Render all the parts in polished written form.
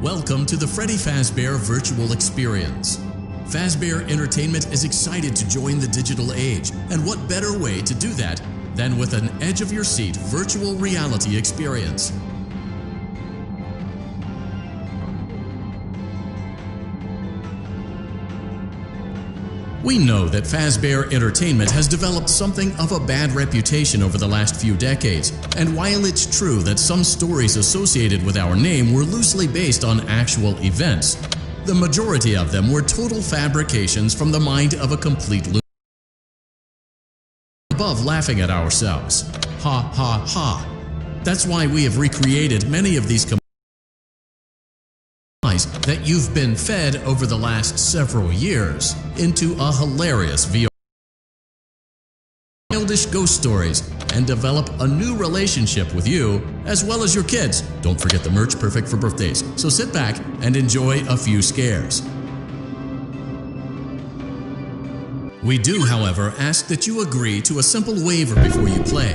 Welcome to the Freddy Fazbear Virtual Experience. Fazbear Entertainment is excited to join the digital age, and what better way to do that than with an edge-of-your-seat virtual reality experience. We know that Fazbear Entertainment has developed something of a bad reputation over the last few decades, and while it's true that some stories associated with our name were loosely based on actual events, the majority of them were total fabrications from the mind of a complete lunatic. Above laughing at ourselves. Ha ha ha. That's why we have recreated many of these that you've been fed over the last several years into a hilarious VR childish ghost stories and develop a new relationship with you as well as your kids. Don't forget the merch, perfect for birthdays. So sit back and enjoy a few scares. We do, however, ask that you agree to a simple waiver before you play.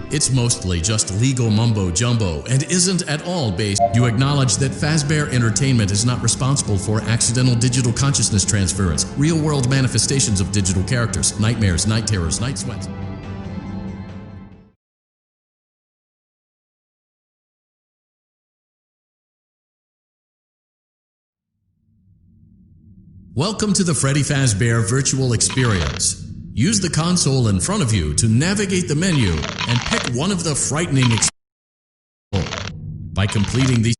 It's mostly just legal mumbo-jumbo and isn't at all based. You acknowledge that Fazbear Entertainment is not responsible for accidental digital consciousness transference, real-world manifestations of digital characters, nightmares, night terrors, night sweats. Welcome to the Freddy Fazbear Virtual Experience. Use the console in front of you to navigate the menu and pick one of the frightening experiences. By completing these,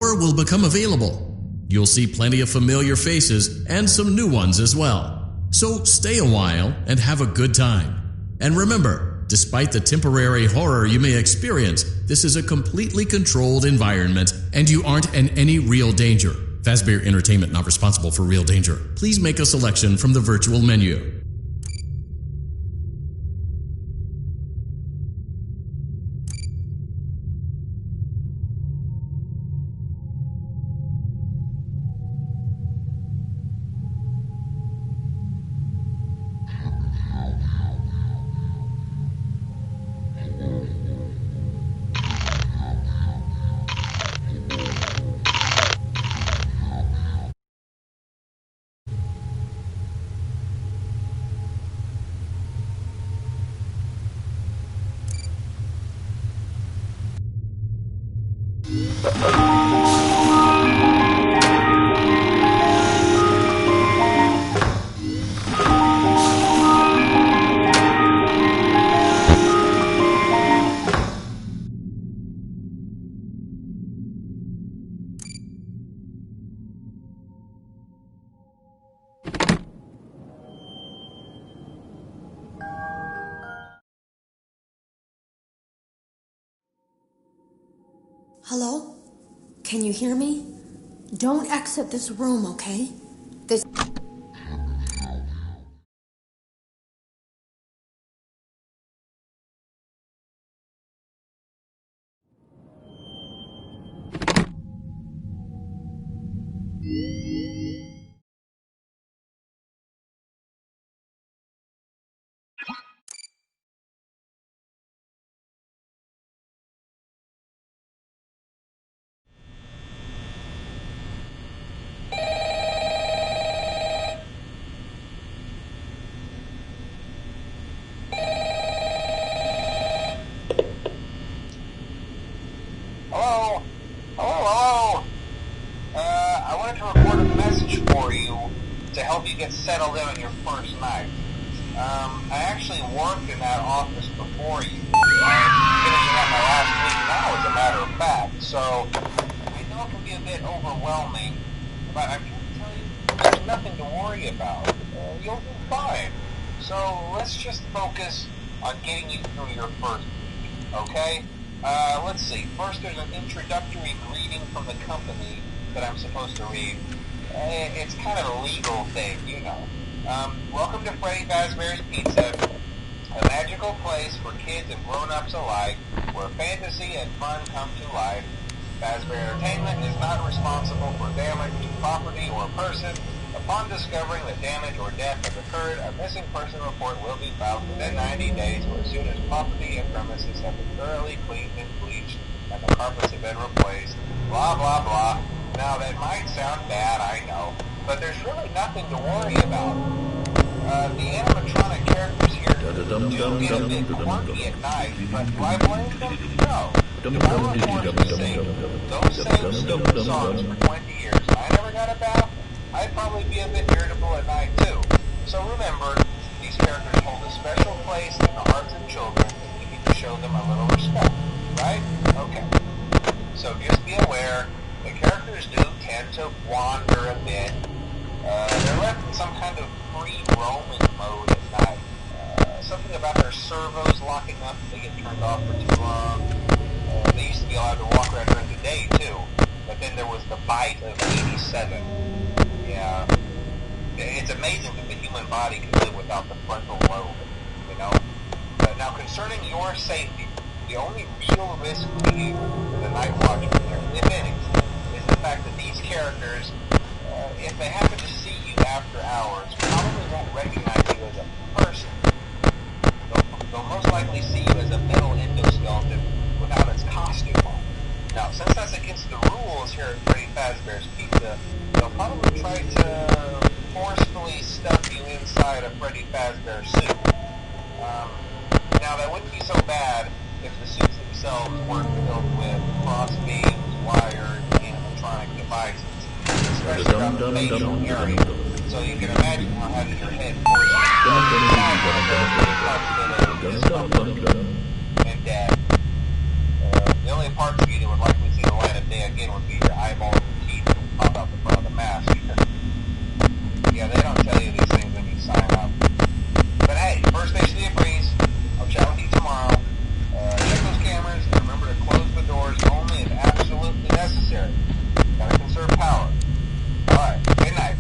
more will become available. You'll see plenty of familiar faces and some new ones as well. So stay a while and have a good time. And remember, despite the temporary horror you may experience, this is a completely controlled environment and you aren't in any real danger. Fazbear Entertainment not responsible for real danger. Please make a selection from the virtual menu. Hello? Can you hear me? Don't exit this room, okay? This... to help you get settled in on your first night. I actually worked in that office before you. I'm finishing up my last week now, as a matter of fact. So I know it can be a bit overwhelming, but I'm here to tell you there's nothing to worry about. You'll do fine. So let's just focus on getting you through your first week, okay? Let's see. First, there's an introductory greeting from the company that I'm supposed to read. It's kind of a legal thing, you know. Welcome to Freddy Fazbear's Pizza, a magical place for kids and grown-ups alike, where fantasy and fun come to life. Fazbear Entertainment is not responsible for damage to property or person. Upon discovering that damage or death has occurred, a missing person report will be filed within 90 days or as soon as property and premises have been thoroughly cleaned and bleached and the carpets have been replaced. Blah, blah, blah. Now, that might sound bad, I know, but there's really nothing to worry about. The animatronic characters here do get a bit quirky at night, but do I blame them? No. If I were forced to sing those same stupid songs for 20 years and I never got a bath, I'd probably be a bit irritable at night too. So remember, these characters hold a special place in the hearts of children, and we need to show them a little respect, right? Okay. So just be aware, the characters do tend to wander a bit. They're left in some kind of free roaming mode at night. Something about their servos locking up if they get turned off for too long. They used to be allowed to walk around during the day too, but then there was the bite of 87. Yeah, it's amazing that the human body can live without the frontal lobe, you know? Now, concerning your safety, the only real risk to you as a night watchman here, if any, is the fact that these characters, if they happen to see you after hours, probably won't recognize you as a person. They'll most likely see you as a metal endoskeleton without its costume on. Now, since that's against the rules here at Freddy Fazbear's Pizza, they'll probably try to forcefully stuff you inside a Freddy Fazbear suit. Now, that wouldn't be so bad if the suits themselves weren't filled with cross beams, wires, animatronic devices, especially around the facial area. So you can imagine how having your head forced and dead. The only parts of you that would likely see the light of day again would be your eyeballs and teeth that would pop out the front of the mask. Yeah, they don't tell you these things when you sign up. But hey, first station of the breeze. I'll chat with you tomorrow. Check those cameras and remember to close the doors only if absolutely necessary. Gotta conserve power. Alright, good night.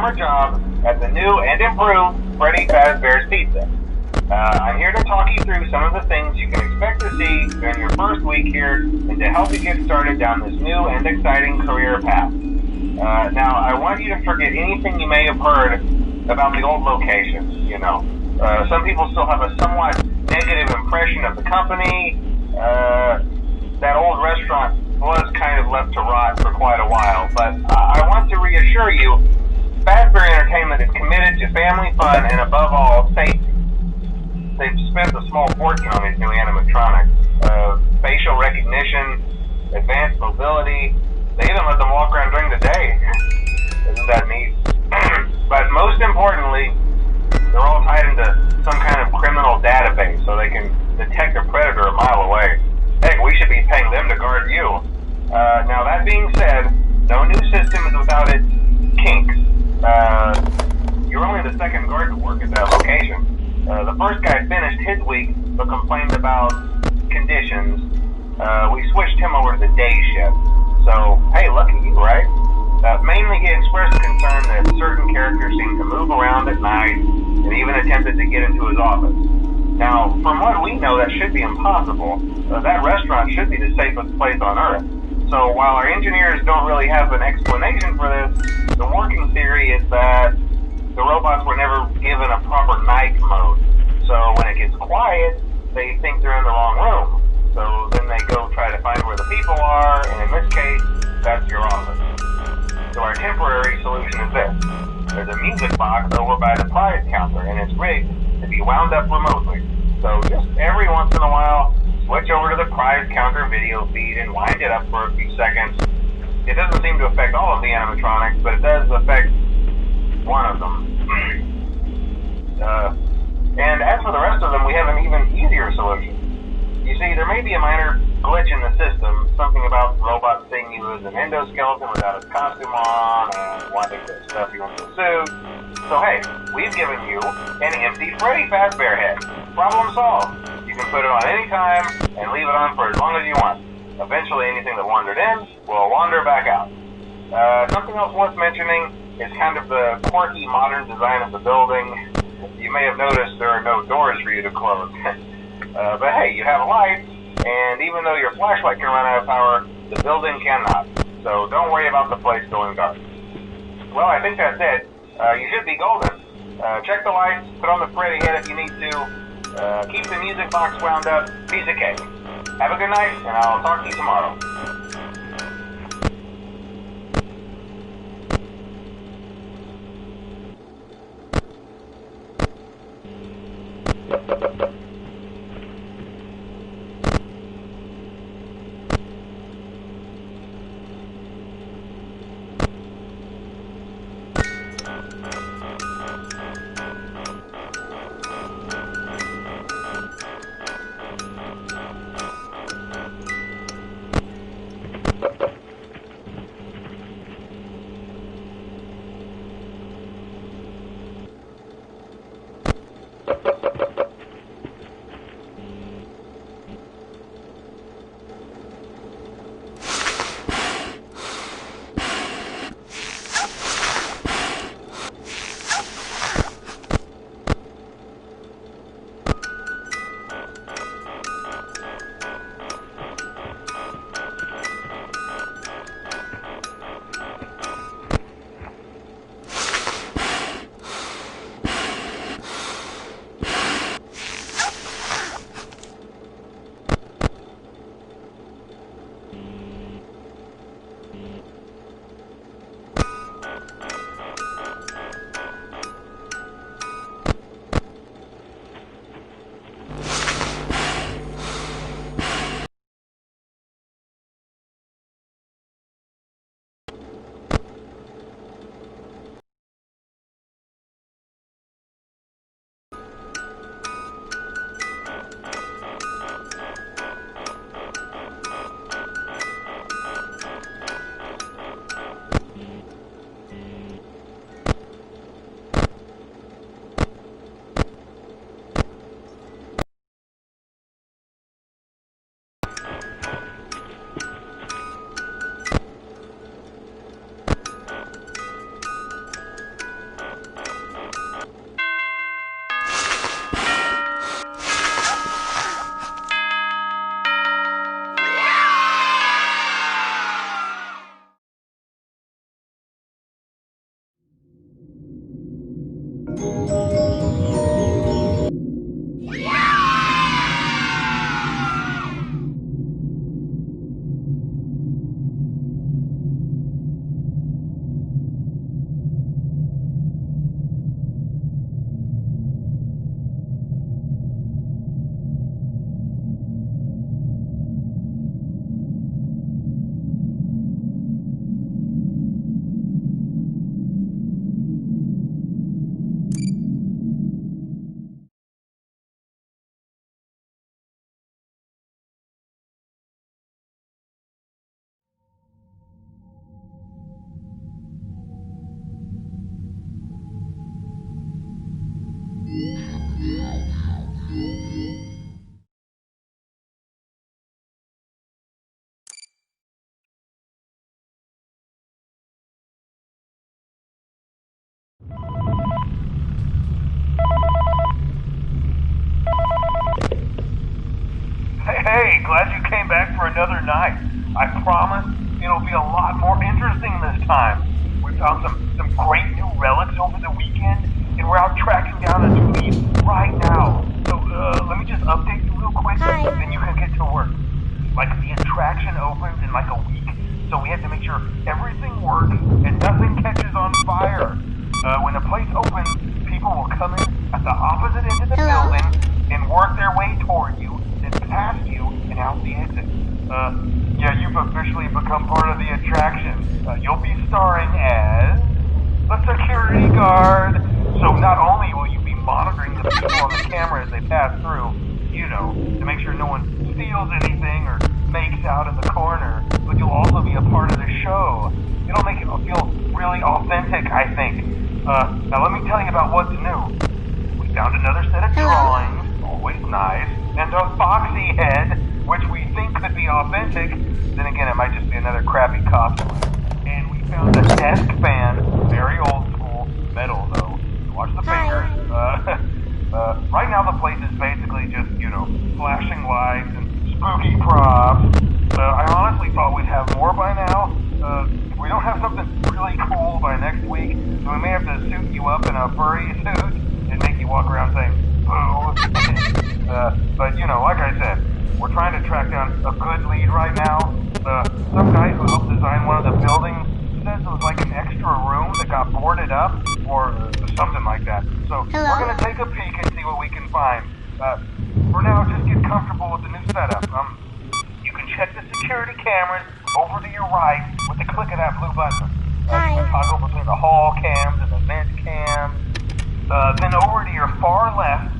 your job at the new and improved Freddy Fazbear's Pizza. I'm here to talk you through some of the things you can expect to see during your first week here and to help you get started down this new and exciting career path. Now, I want you to forget anything you may have heard about the old location. Some people still have a somewhat negative impression of the company. That old restaurant was kind of left to rot for quite a while, but I want to reassure you, Fazbear Entertainment is committed to family fun and above all, safety. They've spent a small fortune on these new animatronics. Facial recognition, advanced mobility, they even let them walk around during the day. Isn't that neat? But most importantly, they're all tied into some kind of criminal database so they can detect a predator a mile away. Heck, we should be paying them to guard you. Now that being said, no new system is without its kinks. You're only the second guard to work at that location. The first guy finished his week but complained about conditions. We switched him over to the day shift. So, hey, lucky you, right? Mainly he expressed concern that certain characters seemed to move around at night and even attempted to get into his office. Now, from what we know, that should be impossible. That restaurant should be the safest place on Earth. So while our engineers don't really have an explanation for this, the working theory is that the robots were never given a proper night mode. So when it gets quiet, they think they're in the wrong room. So then they go try to find where the people are, and in this case, that's your office. So our temporary solution is this. There's a music box over by the prize counter, and it's rigged to be wound up remotely. So just every once in a while, switch over to the prize counter video feed and wind it up for a few seconds. It doesn't seem to affect all of the animatronics, but it does affect one of them. And as for the rest of them, we have an even easier solution. You see, there may be a minor glitch in the system, something about the robot seeing you as an endoskeleton without his costume on and wanting to stuff you into a suit. So hey, we've given you an empty Freddy Fazbear head. Problem solved. You can put it on any time and leave it on for as long as you want. Eventually anything that wandered in will wander back out. Something else worth mentioning is kind of the quirky modern design of the building. You may have noticed there are no doors for you to close. But hey, you have lights, and even though your flashlight can run out of power, the building cannot. So don't worry about the place going dark. Well, I think that's it. You should be golden. Check the lights, put on the Freddy head if you need to, keep the music box wound up, piece of cake. Have a good night, and I'll talk to you tomorrow. glad you came back for another night. I promise it'll be a lot more interesting this time. We found some great new relics over the weekend, and we're out tracking down a new lead right now. So let me just update you real quick, then you can get to work. Like, the attraction opens in like a week, so we have to make sure everything works and nothing catches on fire. When the place opens, people will come in at the opposite end of the building and work their way toward you, then past you, and out the exit. Yeah, you've officially become part of the attraction. You'll be starring as the security guard. So not only will you be monitoring the people on the camera as they pass through, you know, to make sure no one steals anything or makes out in the corner, but you'll also be a part of the show. It'll make it feel really authentic, I think. Now let me tell you about what's new. We found another set of drawings, always nice, and a foxy head, which we think could be authentic. Then again, it might just be another crappy costume. And we found a desk fan, very old school, metal though. Watch the fingers. Right now the place is basically just, you know, flashing lights and spooky props. I honestly thought we'd have more by now. If we don't have something really cool by next week, then we may have to suit you up in a furry suit and make you walk around saying, boo. But, you know, like I said, we're trying to track down a good lead right now. Some guy who helped design one of the buildings says it was like an extra room that got boarded up, or something like that. So we're going to take a peek and see what we can find. For now, just get comfortable with the new setup. You can check the security cameras over to your right with the click of that blue button. You can toggle between the hall cams and the vent cams. Then over to your far left,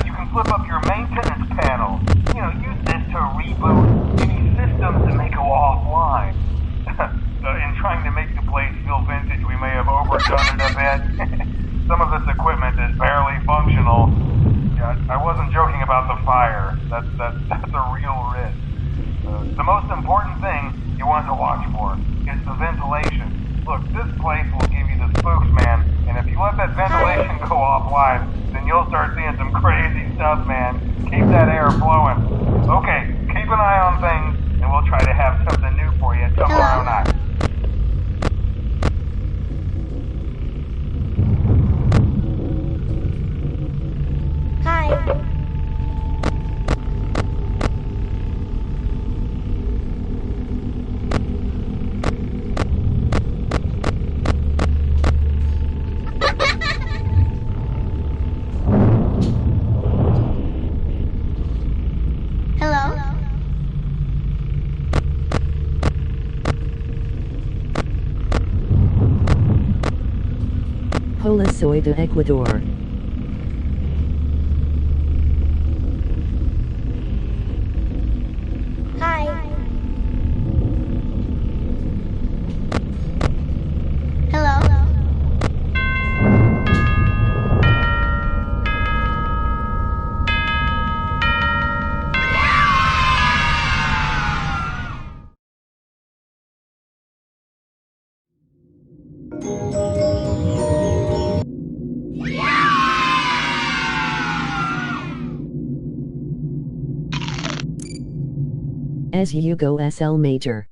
you can flip up your maintenance panel. You know, use this to reboot any systems that may go offline. In trying to make the place feel vintage, we may have overdone it a bit. Some of this equipment is barely functional. Yeah, I wasn't joking about the fire. That's a real risk. The most important thing you want to watch for is the ventilation. Look, this place will give you the spooks, man. And if you let that ventilation go offline, then you'll start seeing some crazy stuff, man. Keep that air flowing. Okay, keep an eye on things, and we'll try to have something new for you tomorrow night. Hola, soy de Ecuador. As you go SL Major.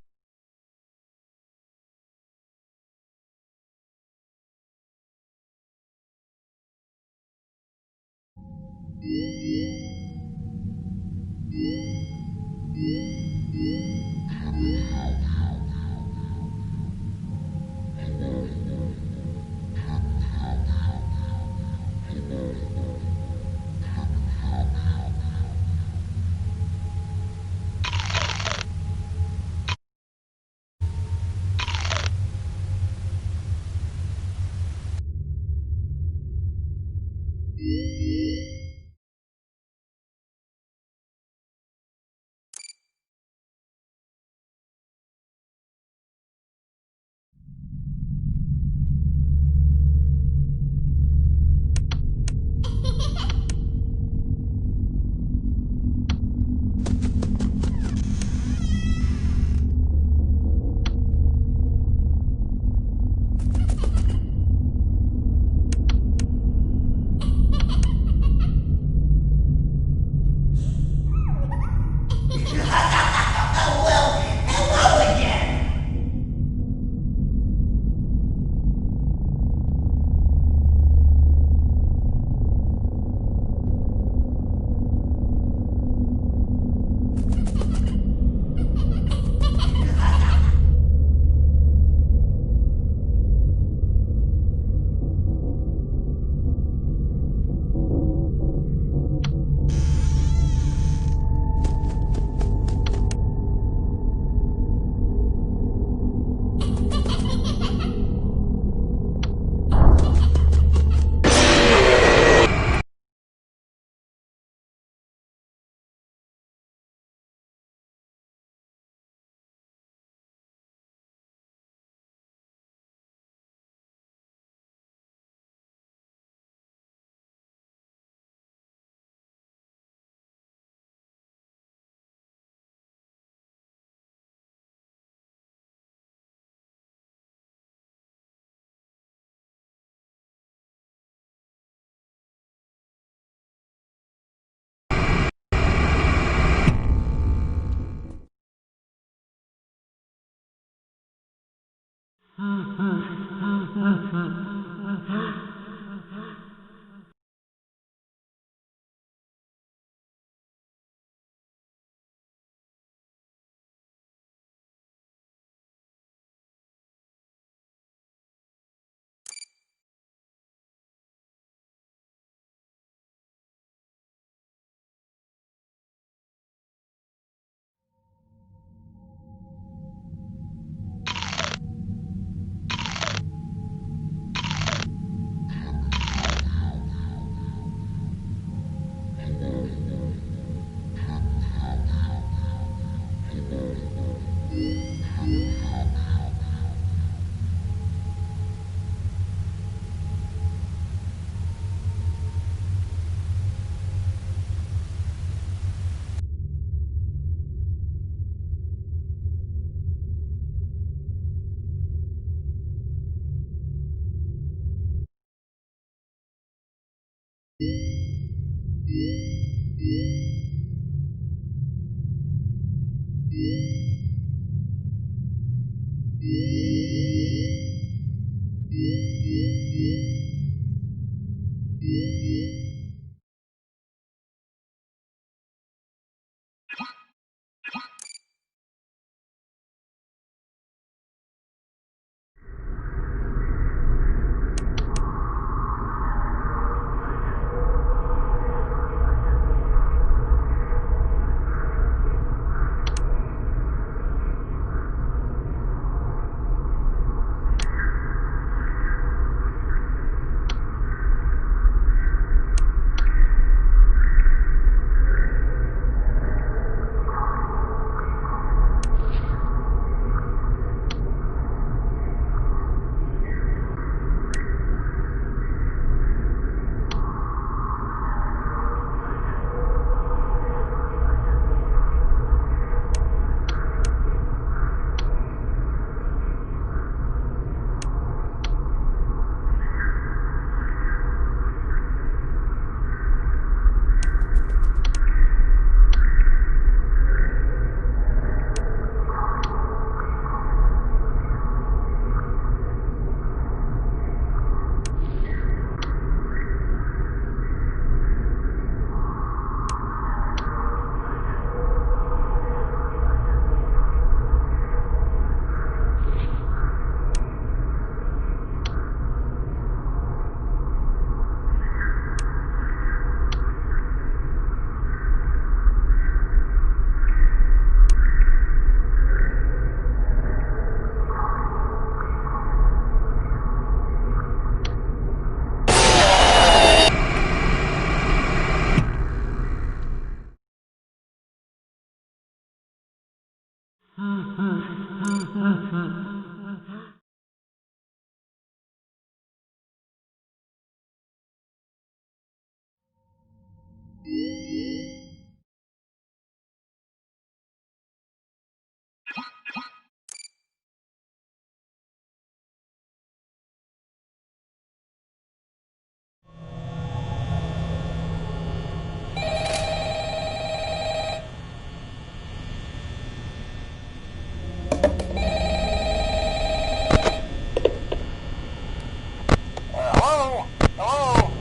Hello? Hello?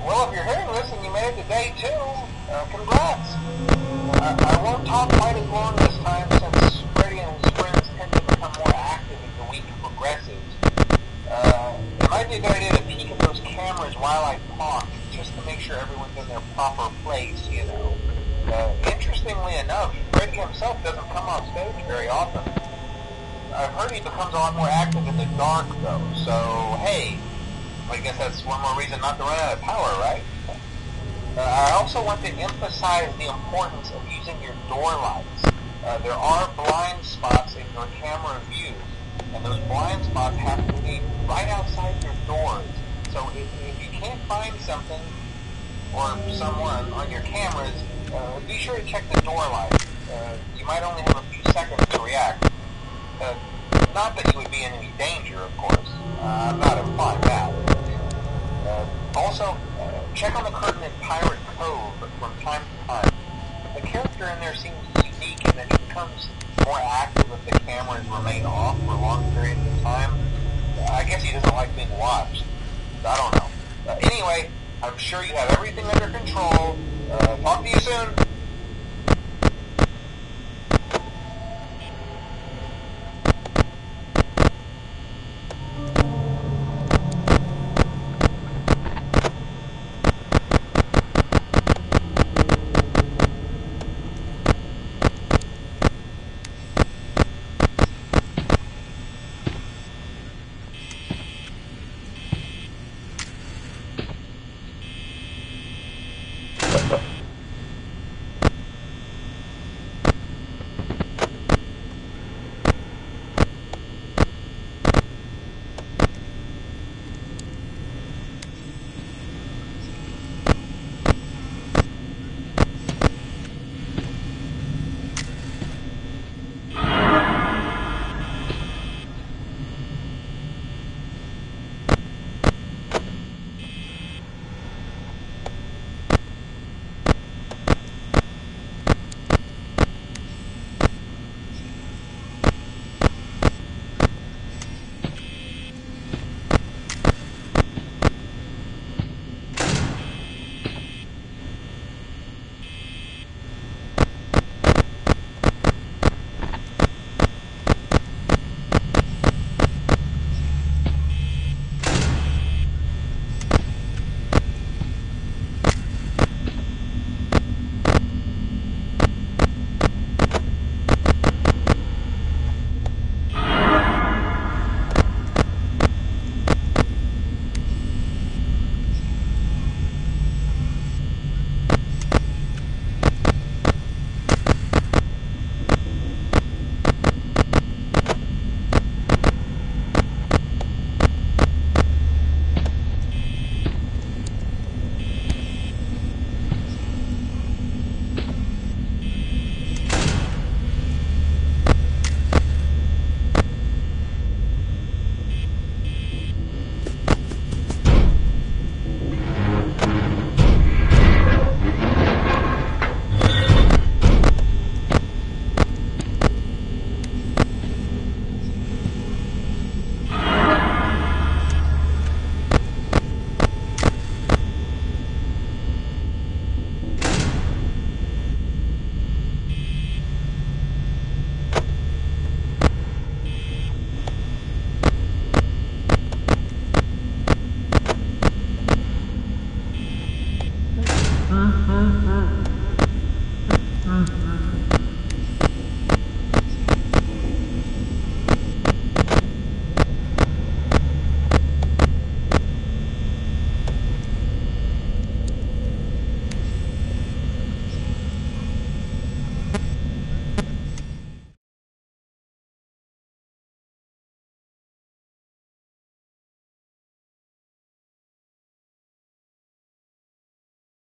Well, if you're hearing this and you made it to day 2, congrats. I won't talk quite as long this time since Freddy and his friends tend to become more active as the week progresses. It might be a good idea to peek at those cameras while I talk, just to make sure everyone's in their proper place, you know. Interestingly enough, Freddy himself doesn't come off stage very often. I've heard he becomes a lot more active in the dark, though, so, hey, I guess that's one more reason not to run out of power, right? I also want to emphasize the importance of using your door lights. There are blind spots in your camera view, and those blind spots have to be right outside your doors. So if you can't find something or someone on your cameras, be sure to check the door light. You might only have a few seconds to react. Not that you would be in any danger, of course. I'm not implying that. Also, check on the curtain in Pirate Cove from time to time. The character in there seems unique in that he becomes more active if the cameras remain off for long periods of time. I guess he doesn't like being watched. I don't know. Anyway, I'm sure you have everything under control. Talk to you soon.